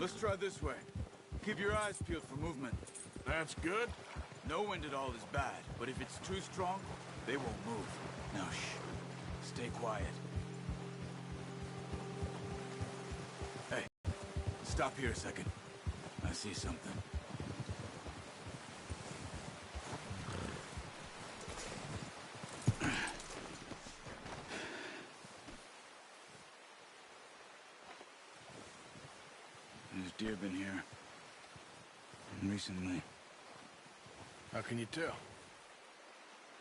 Let's try this way. Keep your eyes peeled for movement. That's good. No wind at all is bad, but if it's too strong, they won't move. Now, shh. Stay quiet. Hey, stop here a second. I see something. There's deer been here. Recently. How can you tell?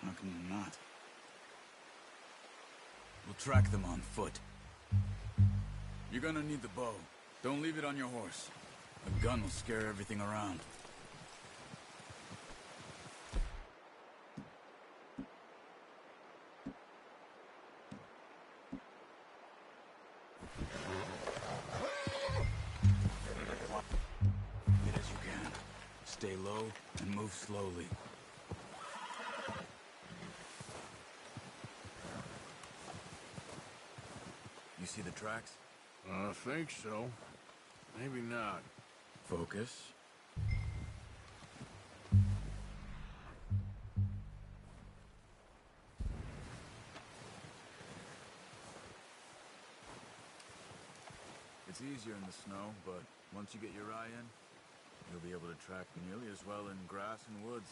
How can you not? We'll track them on foot. You're gonna need the bow. Don't leave it on your horse. A gun will scare everything around. Get as you can. Stay low and move slowly. You see the tracks? I think so. Maybe not. Focus. It's easier in the snow, but once you get your eye in, you'll be able to track nearly as well in grass and woods.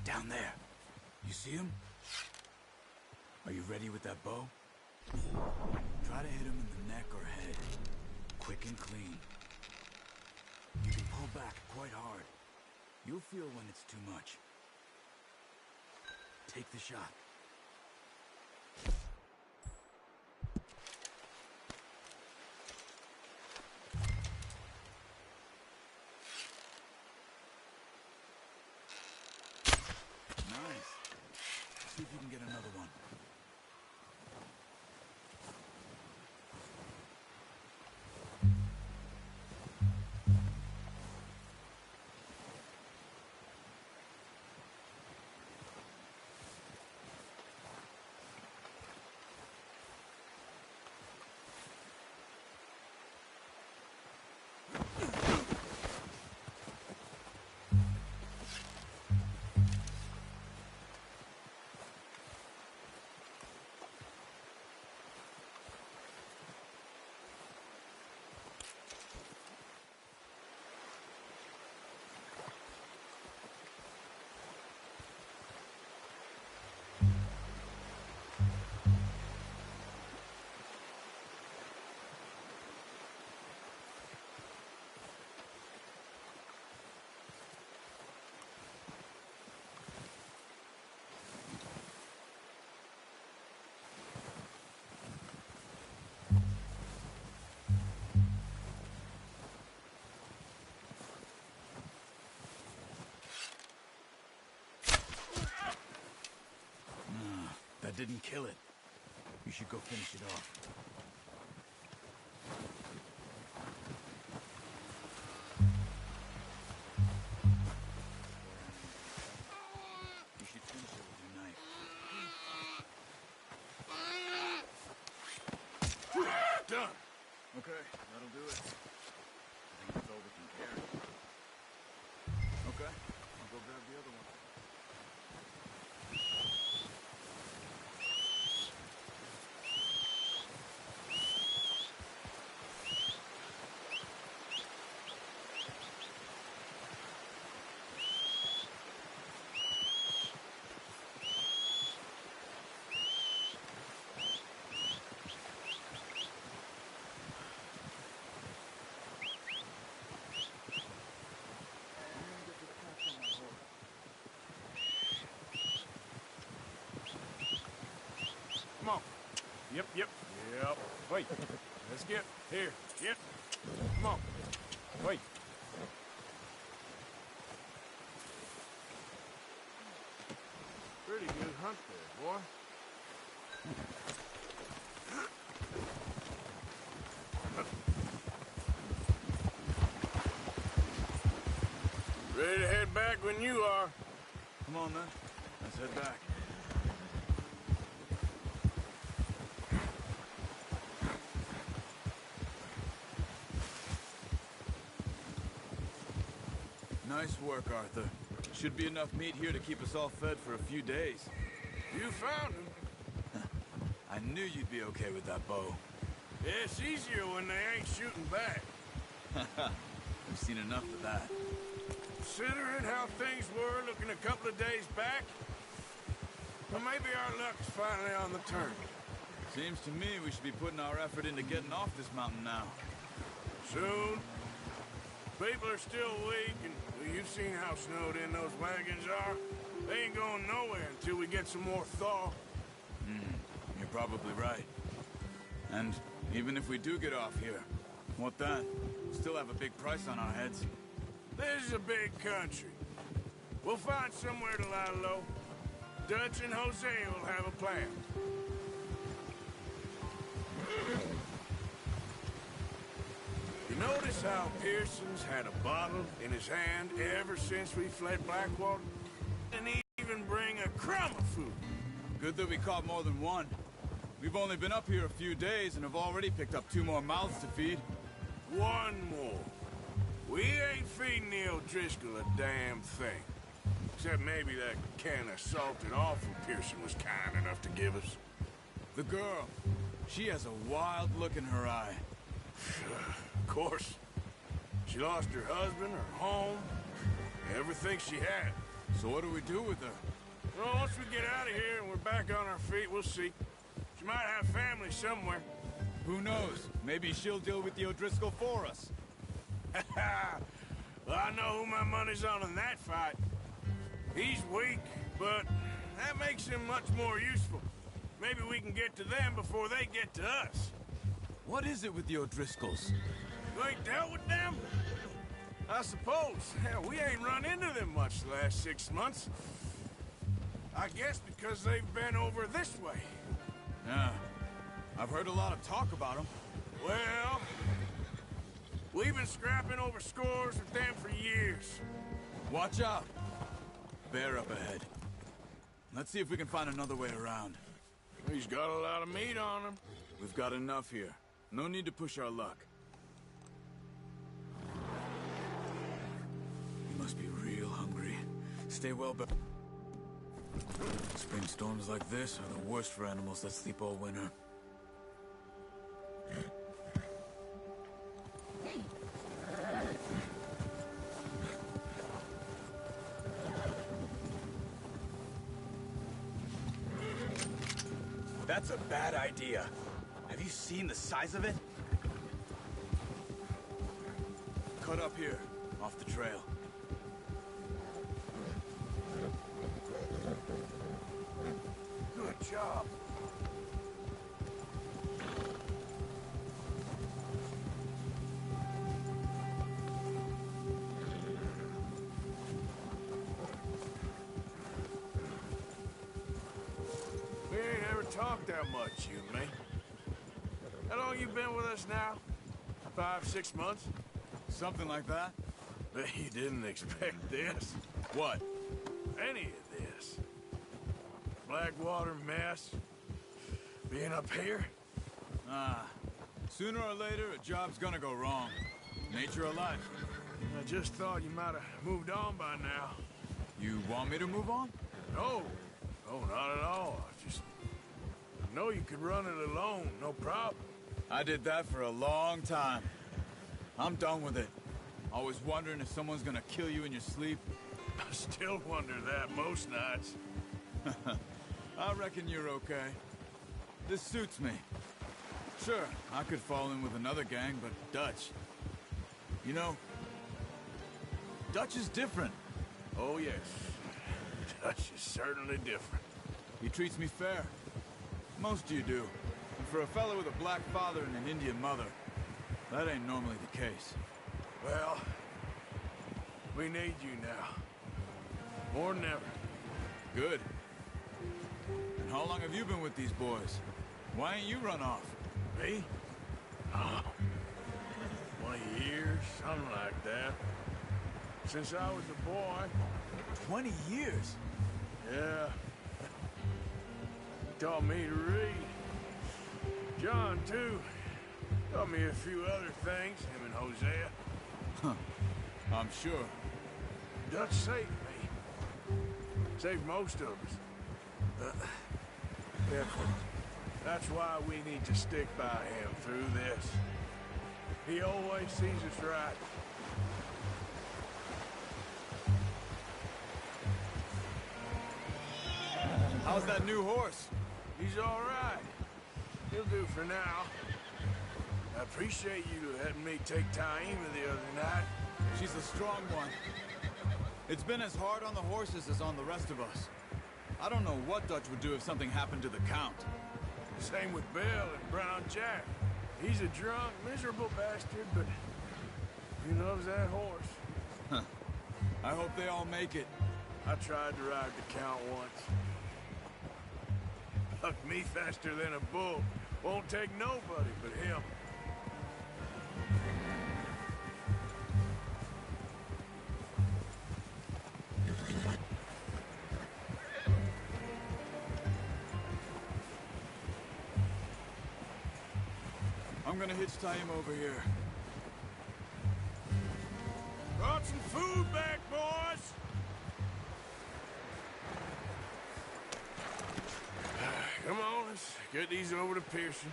Down there. You see him? Are you ready with that bow? Try to hit him in the neck or head. Quick and clean. You can pull back quite hard. You'll feel when it's too much. Take the shot. See if you can get another one. That didn't kill it. You should go finish it off. You should finish it with your knife. Done. Okay, that'll do it. I think that's all we can carry. Okay, I'll go grab the other one. Come on. Yep. Wait. Let's get here. Yep. Come on. Wait. Pretty good hunt there, boy. Ready to head back when you are. Come on, then. Let's head back. Nice work, Arthur. Should be enough meat here to keep us all fed for a few days. You found him. I knew you'd be okay with that bow. Yeah, it's easier when they ain't shooting back. We've seen enough of that. Considering how things were looking a couple of days back, well, maybe our luck's finally on the turn. Seems to me we should be putting our effort into getting off this mountain now. Soon. People are still weak, and well, you've seen how snowed in those wagons are. They ain't going nowhere until we get some more thaw. You're probably right. And even if we do get off here, what then? We still have a big price on our heads. This is a big country. We'll find somewhere to lie low. Dutch and Hosea will have a plan. You notice how Pearson's had a bottle in his hand ever since we fled Blackwater? Didn't even bring a crumb of food. Good that we caught more than one. We've only been up here a few days and have already picked up 2 more mouths to feed. One more. We ain't feeding the O'Driscoll a damn thing. Except maybe that can of salted offal Pearson was kind enough to give us. The girl, she has a wild look in her eye. Of course. She lost her husband, her home, everything she had. So what do we do with her? Well, once we get out of here and we're back on our feet, we'll see. She might have family somewhere. Who knows? Maybe she'll deal with the O'Driscoll for us. Well, I know who my money's on in that fight. He's weak, but that makes him much more useful. Maybe we can get to them before they get to us. What is it with the O'Driscolls? You ain't dealt with them? I suppose. Hell, we ain't run into them much the last 6 months. I guess because they've been over this way. Yeah. I've heard a lot of talk about them. Well, we've been scrapping over scores with them for years. Watch out. Bear up ahead. Let's see if we can find another way around. He's got a lot of meat on him. We've got enough here. No need to push our luck. You must be real hungry. Stay well back. Spring storms like this are the worst for animals that sleep all winter. That's a bad idea. Have you seen the size of it? Cut up here, off the trail. Good job. We ain't ever talked that much, you and me. How long you been with us now? 5, 6 months? Something like that? Bet you didn't expect this. What? Any of this. Blackwater mess. Being up here. Sooner or later, a job's gonna go wrong. Nature of life. I just thought you might have moved on by now. You want me to move on? No. No, not at all. I know you could run it alone, no problem. I did that for a long time. I'm done with it. Always wondering if someone's gonna kill you in your sleep. I still wonder that most nights. I reckon you're okay. This suits me. Sure, I could fall in with another gang, but Dutch... You know, Dutch is different. Oh, yes. Dutch is certainly different. He treats me fair. Most of you do. And for a fellow with a black father and an Indian mother, that ain't normally the case. Well, we need you now. More than ever. Good. And how long have you been with these boys? Why ain't you run off? Me? Oh, 20 years, something like that. Since I was a boy. 20 years? Yeah. Taught me to read. John, too. Taught me a few other things, him and Hosea. I'm sure. Dutch saved me. Saved most of us. Therefore, that's why we need to stick by him through this. He always sees us right. How's that new horse? He's all right. He'll do for now. I appreciate you letting me take Taima the other night. She's a strong one. It's been as hard on the horses as on the rest of us. I don't know what Dutch would do if something happened to the Count. Same with Bill and Brown Jack. He's a drunk, miserable bastard, but he loves that horse. I hope they all make it. I tried to ride the Count once. Hucked me faster than a bull. Won't take nobody but him. I'm gonna hitch tie him over here. Brought some food back, boys! Come on, let's get these over to Pearson.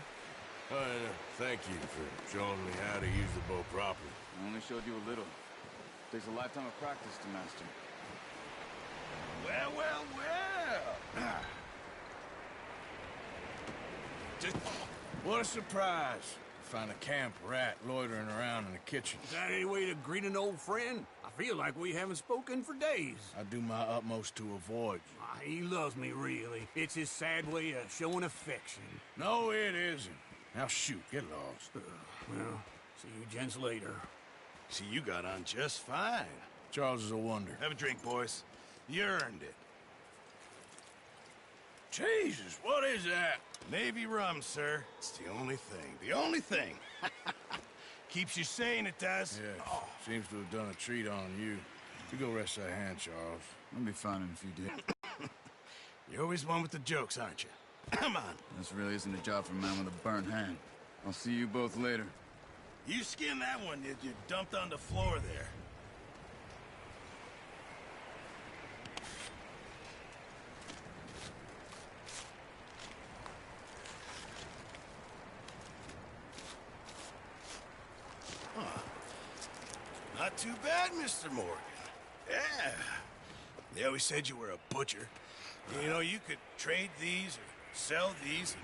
Thank you for showing me how to use the bow properly. I only showed you a little. Takes a lifetime of practice to master. Well, well, well! Just... What a surprise. Find a camp rat loitering around in the kitchen. Is that any way to greet an old friend? I feel like we haven't spoken for days. I do my utmost to avoid you. He loves me, really. It's his sad way of showing affection. No, it isn't. Now shoot, get lost. Well, see you gents later. See, you got on just fine. Charles is a wonder. Have a drink, boys. You earned it. Jesus, what is that? Navy rum, sir. It's the only thing. The only thing. Keeps you sane, it does. Yes, seems to have done a treat on you. You go rest that hand, Charles. I'll be fine in a few days. You're always one with the jokes, aren't you? Come on. This really isn't a job for a man with a burnt hand. I'll see you both later. You skinned that one that you dumped on the floor there. Not too bad, Mr. Morgan. Yeah. They always said you were a butcher. You know, you could trade these or sell these and